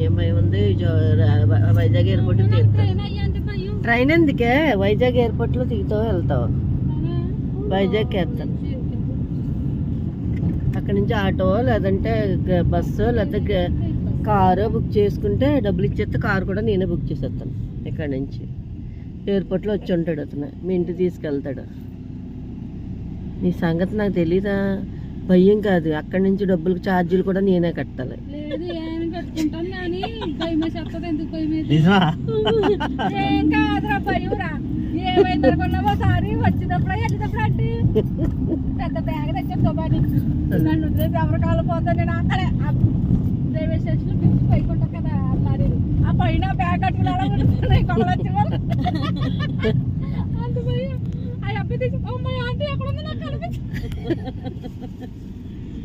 ఏం భయం ఉంది? వైజాగ్ ఎయిర్పోర్ట్ ట్రైన్ ఎందుకే? వైజాగ్ ఎయిర్పోర్ట్ లో దిగుతావు వెళ్తావు. వైజాగ్ వేస్తాను, అక్కడి నుంచి ఆటో లేదంటే బస్సు లేకపోతే కారు బుక్ చేసుకుంటే డబ్బులు ఇచ్చేస్తే కారు కూడా నేనే బుక్ చేసేస్తాను. ఇక్కడ నుంచి ఎయిర్పోర్ట్లో వచ్చి ఉంటాడు అతను, మీ ఇంటికి తీసుకెళ్తాడు. నీ సంగతి నాకు తెలీదా? భయం కాదు, అక్కడి నుంచి డబ్బులకు ఛార్జీలు కూడా నేనే కట్టాలి. పెద్ద బ్యాగ్ తెచ్చాను నన్ను ఎవరికాలు పోతా నేను అక్కడే రైల్వే స్టేషన్ లో పిలిచి పైకుంటా కదా మరి ఆ పైన బ్యాగ్ కట్టుకుని అంత భయం. ఆ అబ్బాయి తెచ్చి అమ్మాయి ఆంటీ ఎక్కడ ఉంది నాకు కనిపించింది.